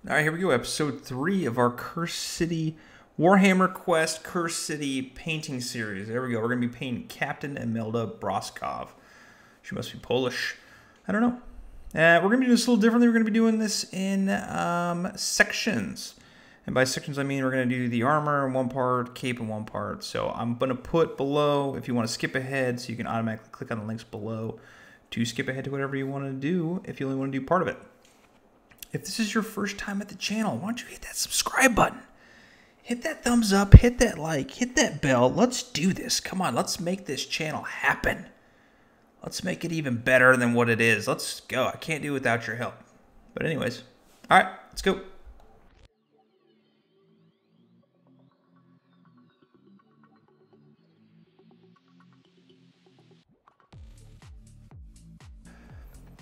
All right, here we go. Episode 3 of our Curse City Warhammer Quest Curse City painting series. There we go. We're going to be painting Captain Emelda Broskov. She must be Polish. I don't know. We're going to do this a little differently. We're going to be doing this in sections. And by sections, I mean we're going to do the armor in one part, cape in one part. So I'm going to put below, if you want to skip ahead, so you can automatically click on the links below to skip ahead to whatever you want to do if you only want to do part of it. If this is your first time at the channel, why don't you hit that subscribe button? Hit that thumbs up, hit that like, hit that bell. Let's do this. Come on, let's make this channel happen. Let's make it even better than what it is. Let's go. I can't do it without your help. But anyways, all right, let's go.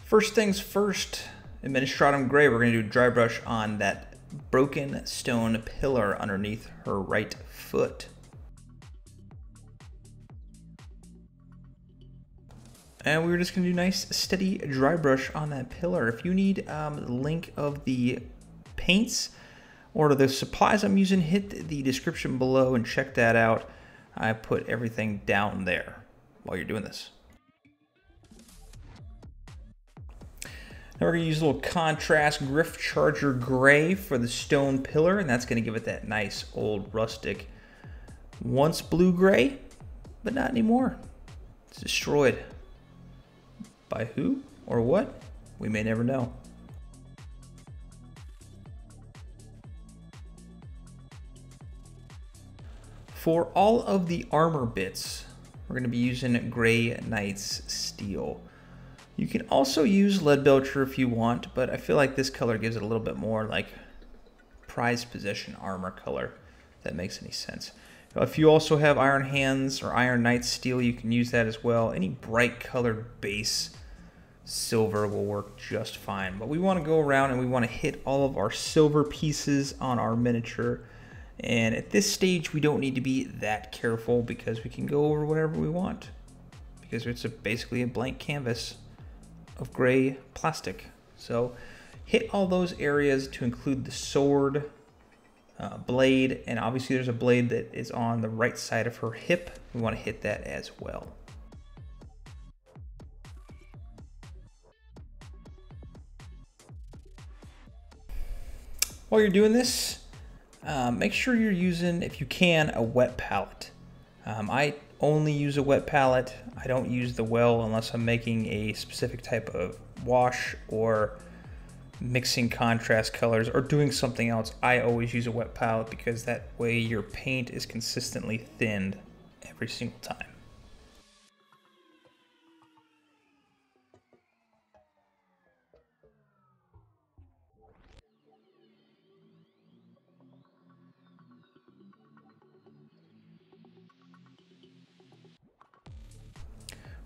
First things first, Adminastratum Grey, we're going to do dry brush on that broken stone pillar underneath her right foot. And we're just going to do nice steady dry brush on that pillar. If you need the link of the paints or the supplies I'm using, hit the description below and check that out. I put everything down there while you're doing this. Now we're going to use a little contrast Gryph Charger-Grey for the stone pillar, and that's going to give it that nice old rustic, once blue gray, but not anymore. It's destroyed. By who or what? We may never know. For all of the armor bits, we're going to be using Grey Knight's Steel. You can also use Leadbelcher if you want, but I feel like this color gives it a little bit more like prized possession armor color, if that makes any sense. If you also have Iron Hands or Iron Knight Steel, you can use that as well. Any bright colored base silver will work just fine. But we want to go around and we want to hit all of our silver pieces on our miniature. And at this stage, we don't need to be that careful because we can go over whatever we want. Because it's basically a blank canvas of gray plastic. So hit all those areas to include the sword, blade, and obviously there's a blade that is on the right side of her hip. We want to hit that as well. While you're doing this, make sure you're using, if you can, a wet palette. I only use a wet palette. I don't use the well unless I'm making a specific type of wash or mixing contrast colors or doing something else. I always use a wet palette because that way your paint is consistently thinned every single time.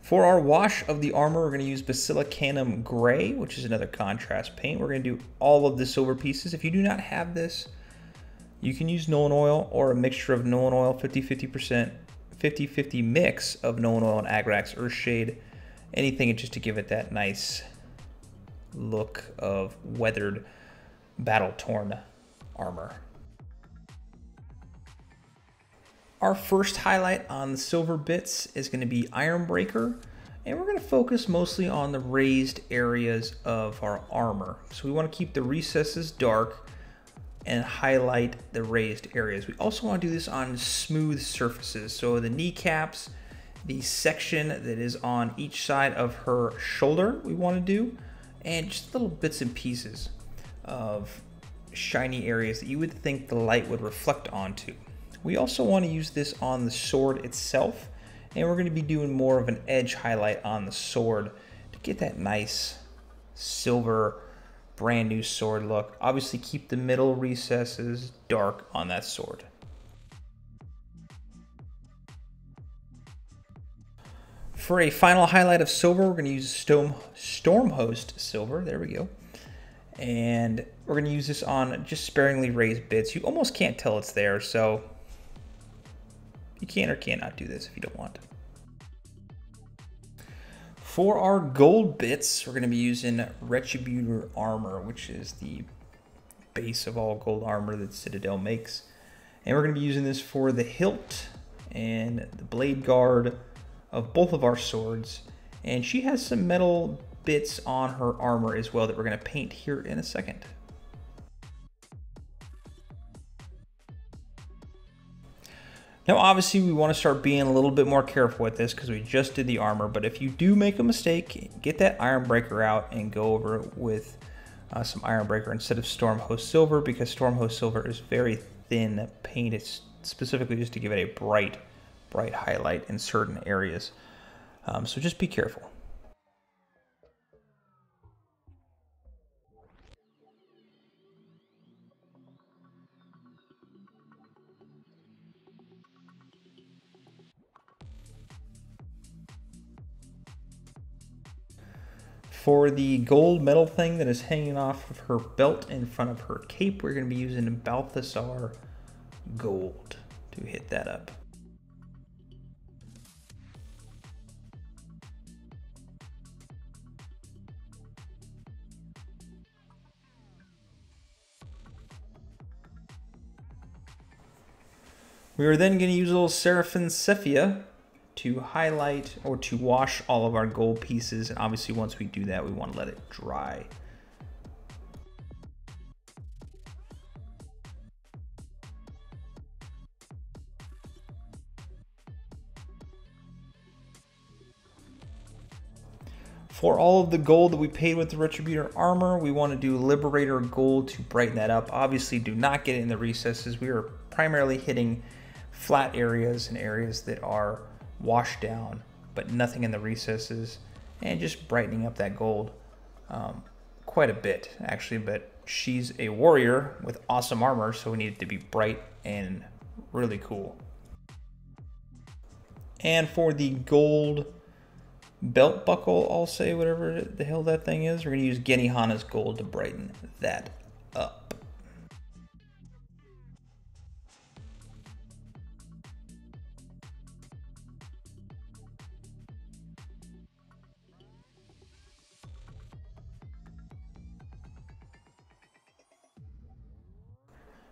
For our wash of the armor, we're going to use Basilicanum Grey, which is another contrast paint. We're going to do all of the silver pieces. If you do not have this, you can use Nuln Oil or a mixture of Nuln Oil, 50-50%, 50-50 mix of Nuln Oil and Agrax Earthshade. Anything just to give it that nice look of weathered, battle-torn armor. Our first highlight on the silver bits is going to be Ironbreaker, and we're going to focus mostly on the raised areas of our armor. So we want to keep the recesses dark and highlight the raised areas. We also want to do this on smooth surfaces. So the kneecaps, the section that is on each side of her shoulder we want to do, and just little bits and pieces of shiny areas that you would think the light would reflect onto. We also want to use this on the sword itself, and we're going to be doing more of an edge highlight on the sword to get that nice silver brand new sword look. Obviously keep the middle recesses dark on that sword. For a final highlight of silver, we're going to use Stormhost Silver. There we go. And we're going to use this on just sparingly raised bits. You almost can't tell it's there, so you can or cannot do this if you don't want. For our gold bits, we're going to be using Retributor Armour, which is the base of all gold armor that Citadel makes. And we're going to be using this for the hilt and the blade guard of both of our swords. And she has some metal bits on her armor as well that we're going to paint here in a second. Now obviously we want to start being a little bit more careful with this because we just did the armor, but if you do make a mistake, get that Ironbreaker out and go over it with some Ironbreaker instead of Stormhost Silver, because Stormhost Silver is very thin paint. It's specifically just to give it a bright highlight in certain areas. So just be careful. For the gold metal thing that is hanging off of her belt in front of her cape, we're going to be using Balthasar Gold to hit that up. We are then going to use a little Seraphim Sepia to highlight or to wash all of our gold pieces, and obviously once we do that we want to let it dry. For all of the gold that we paid with the Retributor Armour, we want to do Liberator Gold to brighten that up. Obviously do not get it in the recesses. We are primarily hitting flat areas and areas that are washed down, but nothing in the recesses, and just brightening up that gold quite a bit actually. But she's a warrior with awesome armor, so we need it to be bright and really cool. And for the gold belt buckle, I'll say, whatever the hell that thing is, we're going to use Genihana's gold to brighten that up.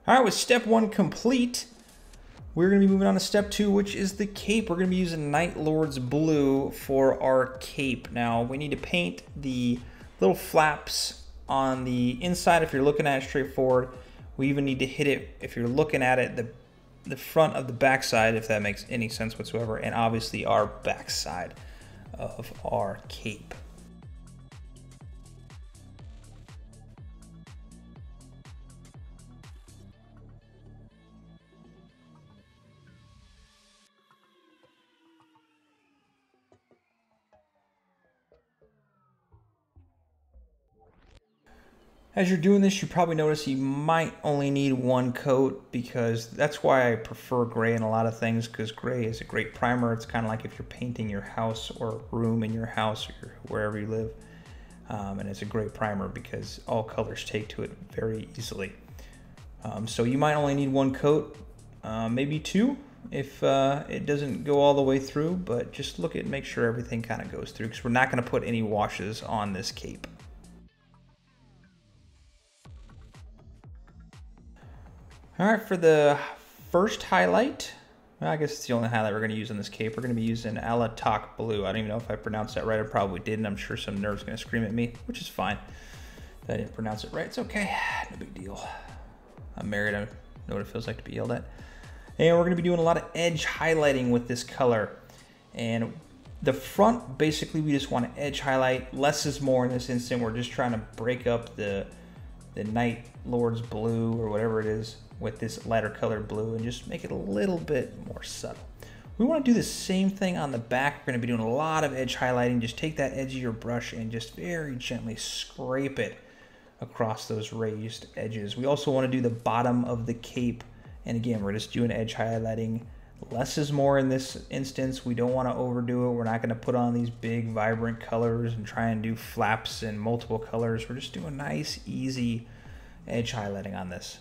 All right, with step 1 complete, we're going to be moving on to step 2, which is the cape. We're going to be using Night Lord's Blue for our cape. Now, we need to paint the little flaps on the inside if you're looking at it straight forward. We even need to hit it, if you're looking at it, the front of the backside, if that makes any sense whatsoever, and obviously our backside of our cape. As you're doing this, you probably notice you might only need 1 coat, because that's why I prefer gray in a lot of things, because gray is a great primer. It's kind of like if you're painting your house or room in your house or wherever you live. And it's a great primer because all colors take to it very easily. So you might only need 1 coat, maybe 2 if it doesn't go all the way through, but just look at make sure everything kind of goes through, because we're not going to put any washes on this cape. All right, for the first highlight, well, I guess it's the only highlight we're going to use on this cape. We're going to be using Alaitoc Blue. I don't even know if I pronounced that right. I probably didn't. I'm sure some nerd's going to scream at me, which is fine. If I didn't pronounce it right, it's okay. No big deal. I'm married. I know what it feels like to be yelled at. And we're going to be doing a lot of edge highlighting with this color. And the front, basically, we just want to edge highlight. Less is more in this instant. We're just trying to break up the Night Lord's Blue or whatever it is with this lighter colored blue and just make it a little bit more subtle. We want to do the same thing on the back. We're going to be doing a lot of edge highlighting. Just take that edge of your brush and just very gently scrape it across those raised edges. We also want to do the bottom of the cape, and again, we're just doing edge highlighting. Less is more in this instance. We don't want to overdo it. We're not going to put on these big vibrant colors and try and do flaps in multiple colors. We're just doing nice, easy edge highlighting on this.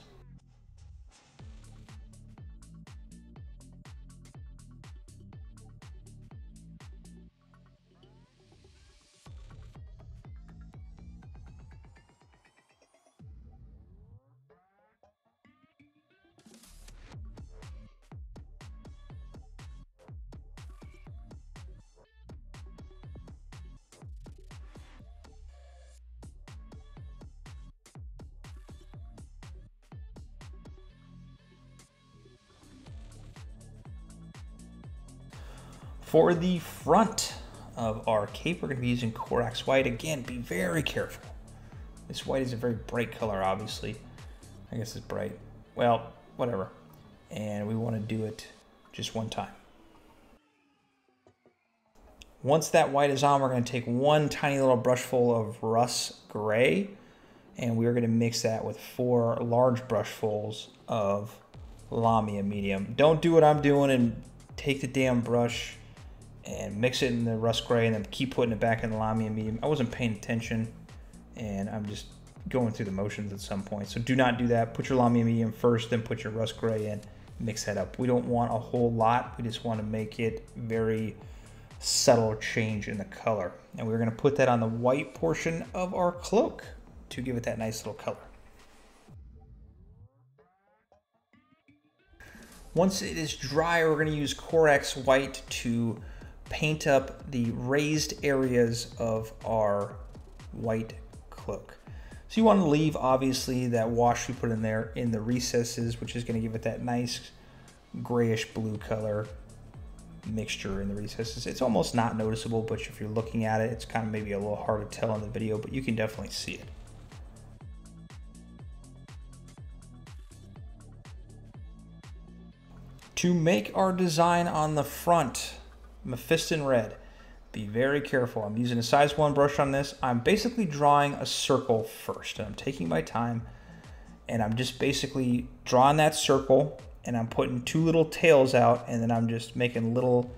For the front of our cape, we're going to be using Corax White. Again, be very careful. This white is a very bright color, obviously. I guess it's bright. Well, whatever. And we want to do it just one time. Once that white is on, we're going to take one tiny little brushful of Russ Gray, and we're going to mix that with 4 large brushfuls of Lamia Medium. Don't do what I'm doing and take the damn brush and mix it in the Rust Gray and then keep putting it back in the Lamia Medium. I wasn't paying attention and I'm just going through the motions at some point. So do not do that. Put your Lamia Medium first, then put your Rust Gray in, mix that up. We don't want a whole lot. We just want to make it very subtle change in the color. And we're going to put that on the white portion of our cloak to give it that nice little color. Once it is dry, we're going to use Corax White to paint up the raised areas of our white cloak. So you want to leave, obviously, that wash we put in there in the recesses, which is going to give it that nice grayish blue color mixture in the recesses. It's almost not noticeable, but if you're looking at it, it's kind of maybe a little hard to tell in the video, but you can definitely see it. To make our design on the front, Mephiston Red, be very careful. I'm using a size 1 brush on this. I'm basically drawing a circle first, and I'm taking my time, and I'm just basically drawing that circle, and I'm putting 2 little tails out, and then I'm just making little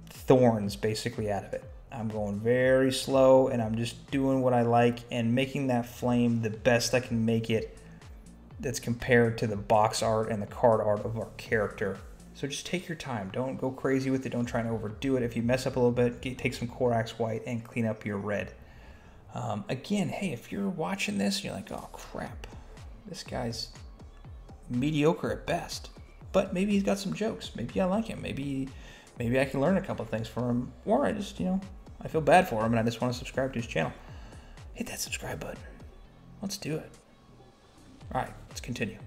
thorns basically out of it. I'm going very slow, and I'm just doing what I like and making that flame the best I can make it that's compared to the box art and the card art of our character. So just take your time. Don't go crazy with it. Don't try and overdo it. If you mess up a little bit, take some Corax White and clean up your red. Again, hey, if you're watching this and you're like, oh crap, this guy's mediocre at best, but maybe he's got some jokes. Maybe I like him. Maybe I can learn a couple things from him, or I just, I feel bad for him and I just want to subscribe to his channel. Hit that subscribe button. Let's do it. All right, let's continue.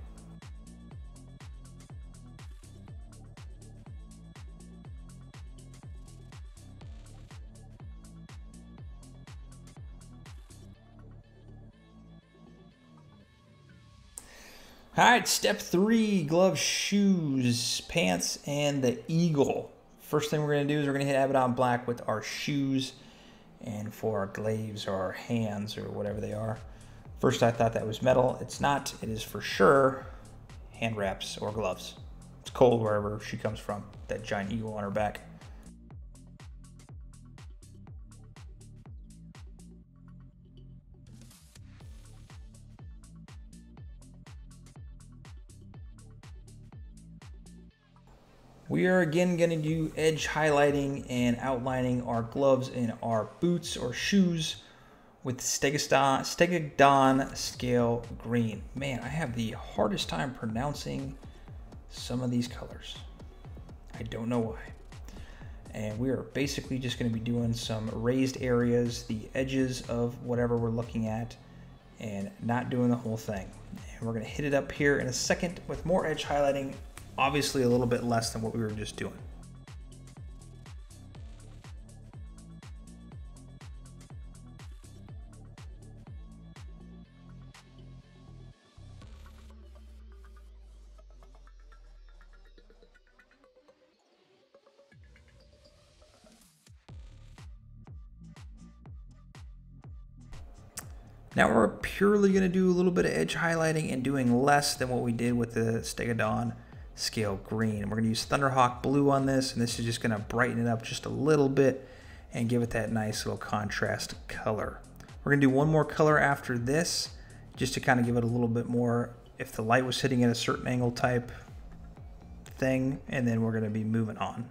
All right, step 3, gloves, shoes, pants, and the eagle. First thing we're gonna do is we're gonna hit Abaddon Black with our shoes, and for our glaives or our hands or whatever they are. First I thought that was metal. It's not. It is for sure hand wraps or gloves. It's cold wherever she comes from, that giant eagle on her back. We are again going to do edge highlighting and outlining our gloves and our boots or shoes with Stegadon Scale Green. Man, I have the hardest time pronouncing some of these colors. I don't know why. And we are basically just going to be doing some raised areas, the edges of whatever we're looking at, and not doing the whole thing. And we're going to hit it up here in a second with more edge highlighting, obviously a little bit less than what we were just doing. Now we're purely going to do a little bit of edge highlighting and doing less than what we did with the Stegadon Scale Green. And we're going to use Thunderhawk Blue on this, and this is just going to brighten it up just a little bit and give it that nice little contrast color. We're going to do one more color after this, just to kind of give it a little bit more, if the light was hitting at a certain angle type thing, and then we're going to be moving on.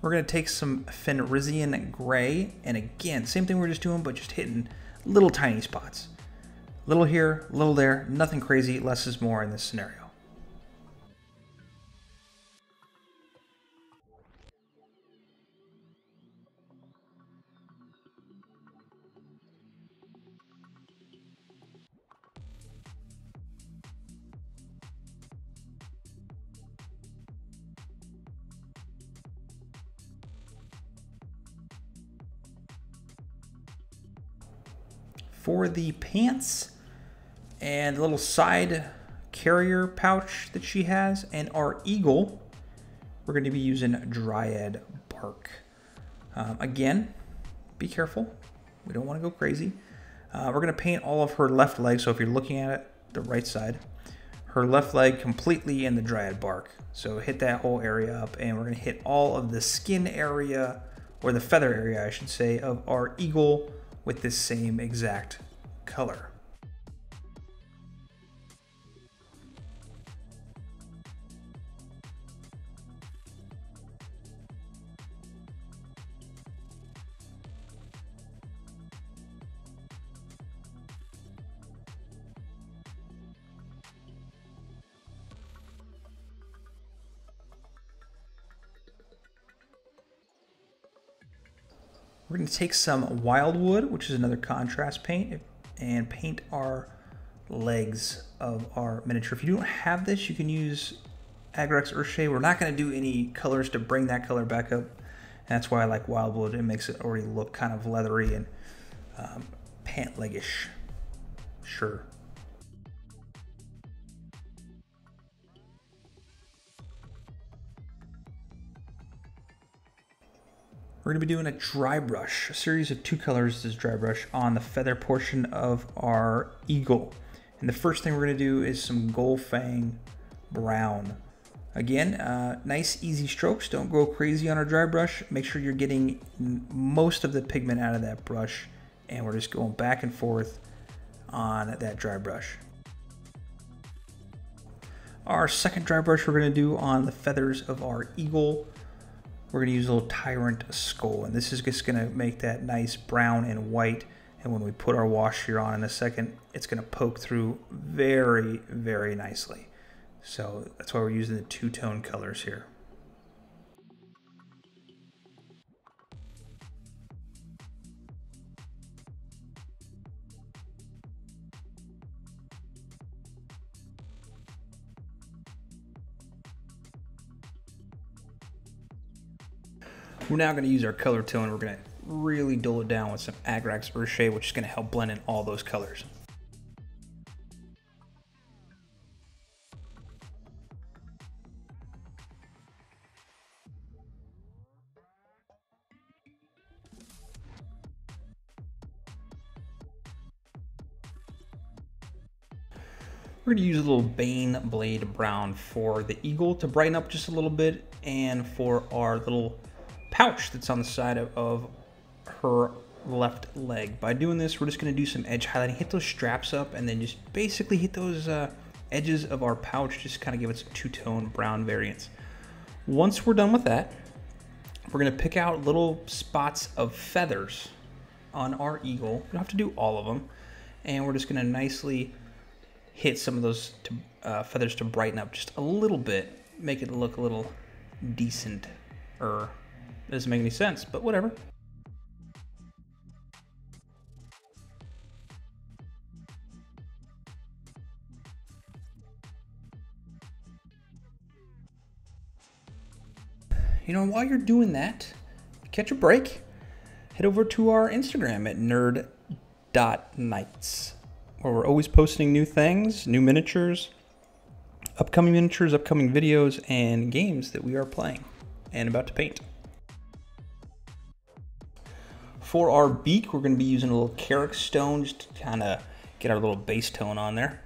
We're going to take some Fenrisian Grey, and again, same thing we're just doing, but just hitting little tiny spots. Little here, little there, nothing crazy, less is more in this scenario. For the pants and the little side carrier pouch that she has and our eagle, we're going to be using Dryad Bark. Again, be careful. We don't want to go crazy. We're going to paint all of her left leg. So if you're looking at it, the right side, her left leg completely in the Dryad Bark. So hit that whole area up, and we're going to hit all of the skin area, or the feather area, I should say, of our eagle with this same exact color. We're going to take some Wildwood, which is another contrast paint, and paint our legs of our miniature. If you don't have this, you can use Agrax Earthshade. We're not going to do any colors to bring that color back up. And that's why I like Wildwood. It makes it already look kind of leathery and pant leggish. Sure. We're going to be doing a dry brush, a series of 2 colors, this dry brush, on the feather portion of our eagle. And the first thing we're going to do is some Golfang Brown. Again, nice easy strokes. Don't go crazy on our dry brush. Make sure you're getting most of the pigment out of that brush. And we're just going back and forth on that dry brush. Our second dry brush we're going to do on the feathers of our eagle. We're going to use a little Tyrant Skull, and this is just going to make that nice brown and white, and when we put our wash here on in a second, it's going to poke through very, very nicely. So that's why we're using the 2-tone colors here. We're now going to use our color tone. We're going to really dull it down with some Agrax Earthshade, which is going to help blend in all those colors. We're going to use a little Baneblade Brown for the eagle to brighten up just a little bit, and for our little pouch that's on the side of her left leg. By doing this, we're just going to do some edge highlighting, hit those straps up, and then just basically hit those edges of our pouch, just kind of give it some 2-tone brown variants. Once we're done with that, we're going to pick out little spots of feathers on our eagle. We don't have to do all of them, and we're just going to nicely hit some of those feathers to brighten up just a little bit, make it look a little decent. Doesn't make any sense, but whatever. You know, while you're doing that, catch a break, head over to our Instagram at nerd.nights, where we're always posting new things, new miniatures, upcoming videos, and games that we are playing and about to paint. For our beak, we're going to be using a little Karak Stone just to kind of get our little base tone on there.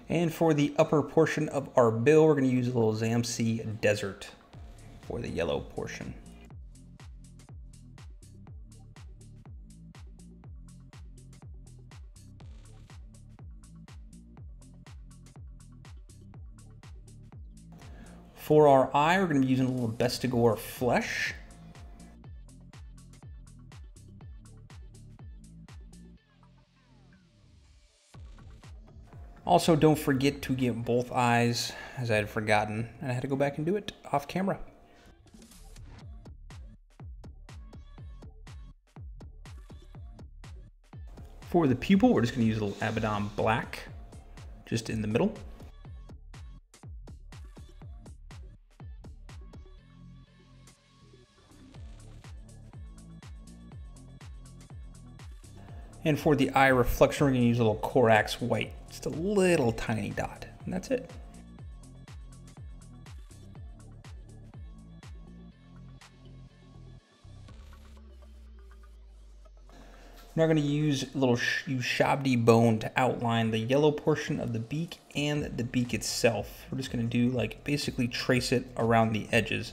And for the upper portion of our bill, we're going to use a little Zamesi Desert for the yellow portion. For our eye, we're going to be using a little Besttigor Flesh. Also, don't forget to get both eyes, as I had forgotten, and I had to go back and do it off camera. For the pupil, we're just going to use a little Abaddon Black, just in the middle. And for the eye reflection, we're going to use a little Corax White. Just a little tiny dot, and that's it. Now we're going to use a little Ushbabti Bone to outline the yellow portion of the beak and the beak itself. We're just going to do like basically trace it around the edges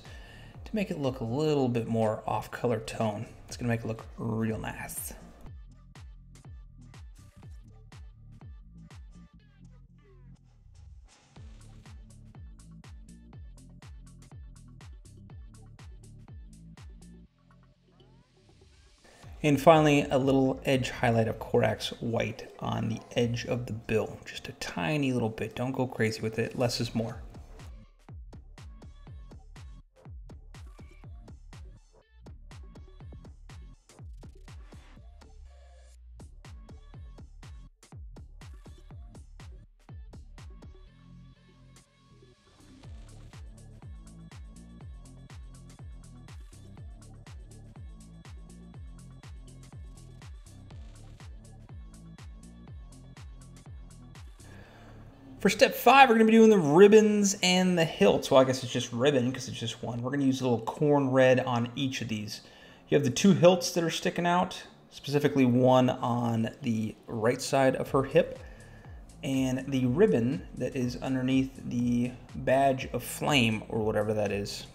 to make it look a little bit more off-color tone. It's going to make it look real nice. And finally, a little edge highlight of Corax White on the edge of the bill. Just a tiny little bit. Don't go crazy with it. Less is more. For step 5, we're going to be doing the ribbons and the hilts. Well, I guess it's just ribbon because it's just one. We're going to use a little Khorne Red on each of these. You have the 2 hilts that are sticking out, specifically one on the right side of her hip, and the ribbon that is underneath the badge of flame, or whatever that is.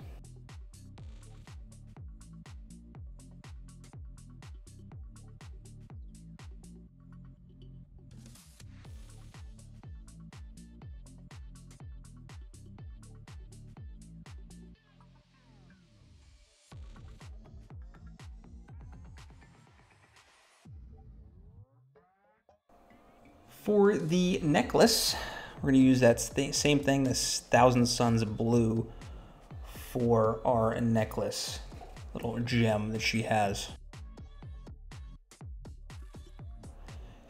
For the necklace, we're going to use that same thing, this Thousand Suns Blue, for our necklace. Little gem that she has.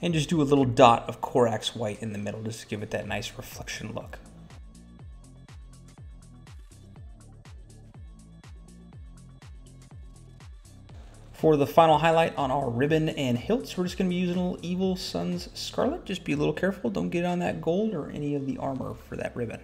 And just do a little dot of Corax White in the middle, just to give it that nice reflection look. For the final highlight on our ribbon and hilts, we're just going to be using a little Evil Sun's Scarlet. Just be a little careful, don't get on that gold or any of the armor for that ribbon.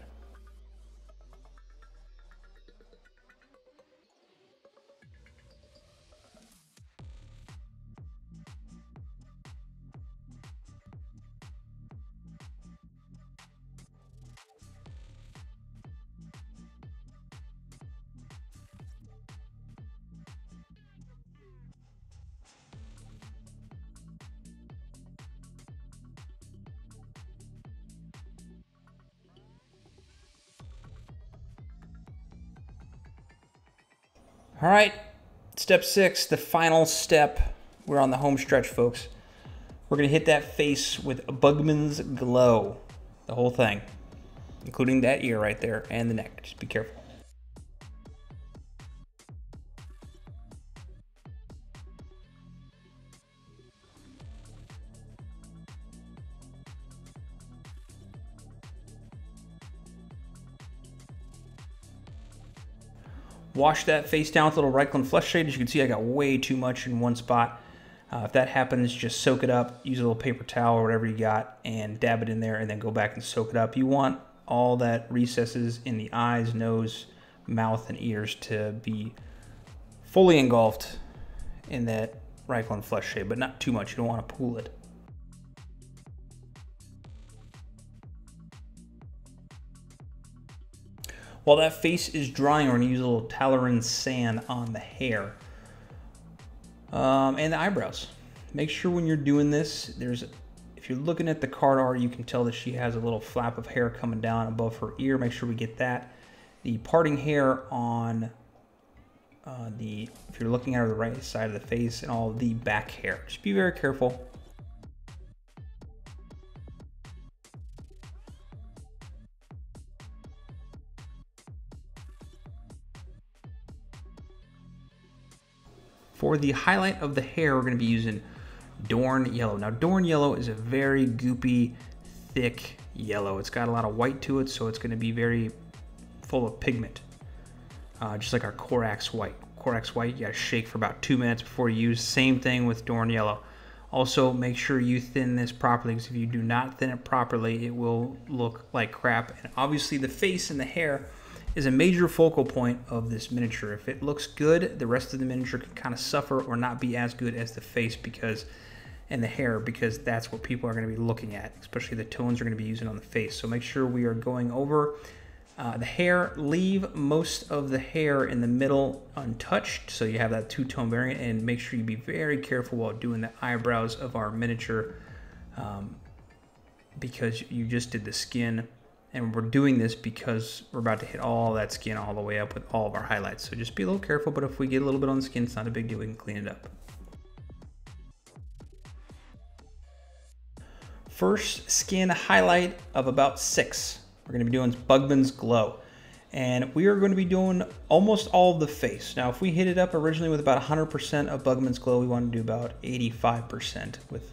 All right, step 6, the final step. We're on the home stretch, folks. We're gonna hit that face with Bugman's Glow, the whole thing, including that ear right there and the neck. Just be careful. Wash that face down with a little Reikland Fleshshade. As you can see, I got way too much in one spot. If that happens, just soak it up. Use a little paper towel or whatever you got and dab it in there and then go back and soak it up. You want all that recesses in the eyes, nose, mouth, and ears to be fully engulfed in that Reikland Fleshshade, but not too much. You don't want to pool it. While that face is drying, we're going to use a little Tallarn Sand on the hair and the eyebrows. Make sure when you're doing this, if you're looking at the card art, you can tell that she has a little flap of hair coming down above her ear. Make sure we get that. The parting hair on if you're looking at the right side of the face, and all the back hair. Just be very careful. For the highlight of the hair, we're going to be using Dorn Yellow. Now, Dorn Yellow is a very goopy, thick yellow. It's got a lot of white to it, so it's going to be very full of pigment. Just like our Corax White. Corax White, you gotta shake for about 2 minutes before you use. Same thing with Dorn Yellow. Also, make sure you thin this properly, because if you do not thin it properly, it will look like crap. And obviously the face and the hair is a major focal point of this miniature. If it looks good, the rest of the miniature can kind of suffer or not be as good as the face and the hair, because that's what people are going to be looking at, especially the tones are going to be using on the face. So make sure we are going over the hair. Leave most of the hair in the middle untouched, so you have that two-tone variant, and make sure you be very careful while doing the eyebrows of our miniature, because you just did the skin, and we're doing this because we're about to hit all that skin all the way up with all of our highlights. So just be a little careful, but if we get a little bit on the skin, it's not a big deal, we can clean it up. First skin highlight of about 6. We're going to be doing Bugman's Glow, and we are going to be doing almost all of the face. Now, if we hit it up originally with about 100% of Bugman's Glow, we want to do about 85% with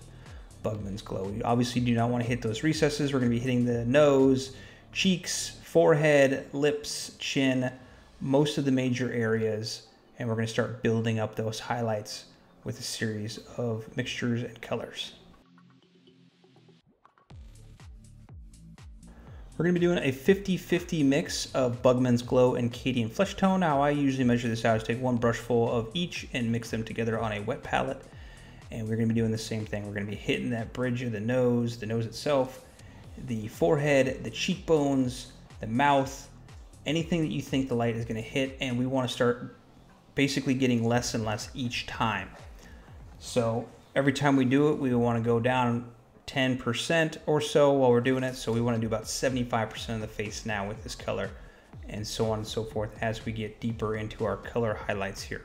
Bugman's Glow. We obviously do not want to hit those recesses. We're going to be hitting the nose, cheeks, forehead, lips, chin, most of the major areas, and we're going to start building up those highlights with a series of mixtures and colors. We're going to be doing a 50-50 mix of Bugman's Glow and Cadian Fleshtone. Now, I usually measure this out is take one brushful of each and mix them together on a wet palette. And we're going to be doing the same thing. We're going to be hitting that bridge of the nose itself, the forehead, the cheekbones, the mouth, anything that you think the light is going to hit. And we want to start basically getting less and less each time. So every time we do it, we want to go down 10% or so while we're doing it. So we want to do about 75% of the face now with this color, and so on and so forth as we get deeper into our color highlights here.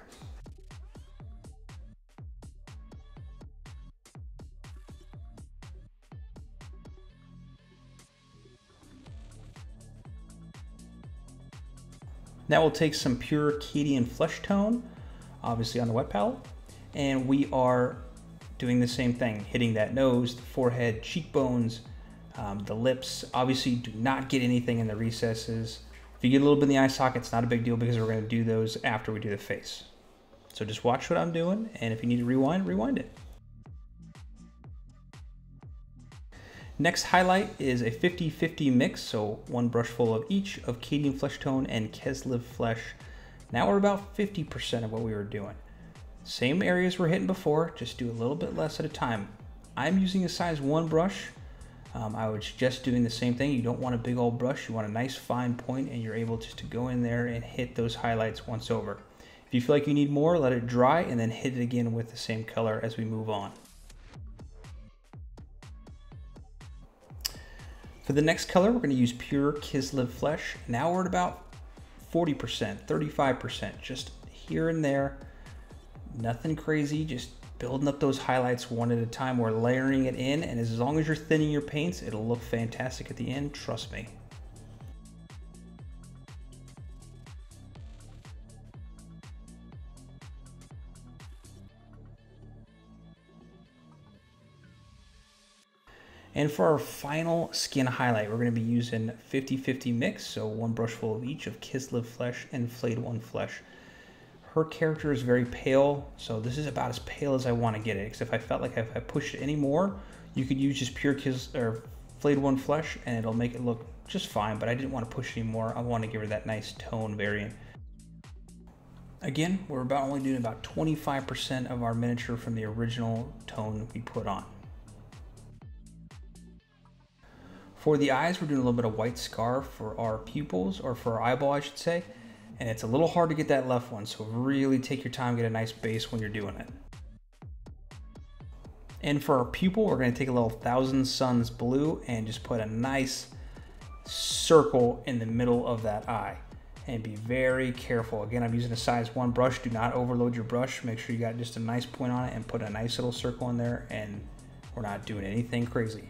Now we'll take some pure Cadian Fleshtone, obviously on the wet palette, and we are doing the same thing, hitting that nose, the forehead, cheekbones, the lips. Obviously, do not get anything in the recesses. If you get a little bit in the eye socket, it's not a big deal, because we're going to do those after we do the face. So just watch what I'm doing, and if you need to rewind, rewind it. Next highlight is a 50-50 mix, so one brushful of each of Cadian Fleshtone and Kislev Flesh. Now we're about 50% of what we were doing. Same areas we're hitting before, just do a little bit less at a time. I'm using a size 1 brush. I would suggest doing the same thing. You don't want a big old brush, you want a nice fine point, and you're able just to go in there and hit those highlights once over. If you feel like you need more, let it dry and then hit it again with the same color as we move on. For the next color, we're going to use pure Kislev Flesh. Now we're at about 40%, 35%, just here and there. Nothing crazy, just building up those highlights one at a time. We're layering it in, and as long as you're thinning your paints, it'll look fantastic at the end, trust me. And for our final skin highlight, we're going to be using 50-50 mix, so one brushful of each of Kislev Flesh and Flayed One Flesh. Her character is very pale, so this is about as pale as I want to get it, because if I felt like if I pushed it any more, you could use just pure Flayed One Flesh and it'll make it look just fine, but I didn't want to push it anymore. I want to give her that nice tone variant. Again, we're only doing about 25% of our miniature from the original tone we put on. For the eyes, we're doing a little bit of white scar for our pupils, or for our eyeball, I should say. And it's a little hard to get that left one, so really take your time, get a nice base when you're doing it. And for our pupil, we're going to take a little Thousand Suns blue and just put a nice circle in the middle of that eye. And be very careful. Again, I'm using a size 1 brush. Do not overload your brush. Make sure you got just a nice point on it and put a nice little circle in there, and we're not doing anything crazy.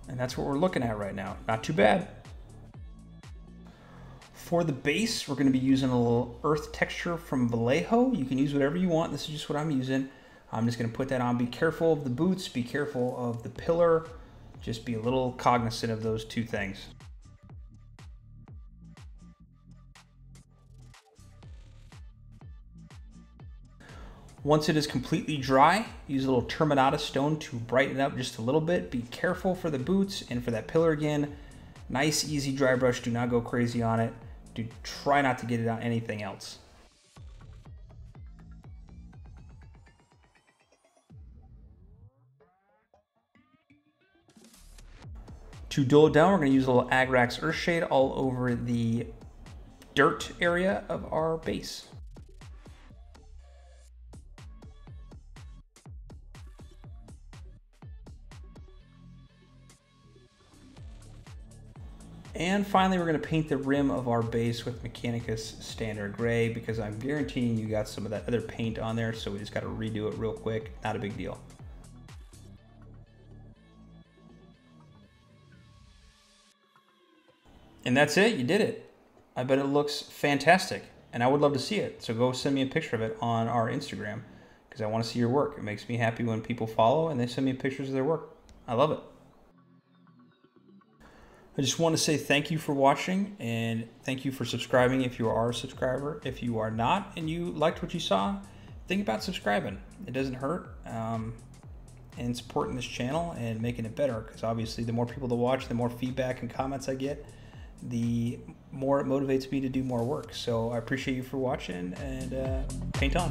And that's what we're looking at right now. Not too bad. For the base, we're going to be using a little earth texture from Vallejo. You can use whatever you want. This is just what I'm using. I'm just going to put that on. Be careful of the boots. Be careful of the pillar. Just be a little cognizant of those two things. Once it is completely dry, use a little Terminatus Stone to brighten it up just a little bit. Be careful for the boots and for that pillar again. Nice, easy dry brush. Do not go crazy on it. Try not to get it on anything else. To dull it down, we're going to use a little Agrax Earthshade all over the dirt area of our base. And finally, we're going to paint the rim of our base with Mechanicus Standard Gray, because I'm guaranteeing you got some of that other paint on there, so we just got to redo it real quick. Not a big deal. And that's it. You did it. I bet it looks fantastic, and I would love to see it. So go send me a picture of it on our Instagram, because I want to see your work. It makes me happy when people follow and they send me pictures of their work. I love it. I just want to say thank you for watching, and thank you for subscribing if you are a subscriber. If you are not and you liked what you saw, think about subscribing. It doesn't hurt, and supporting this channel and making it better, because obviously the more people to watch, the more feedback and comments I get, the more it motivates me to do more work. So I appreciate you for watching, and paint on.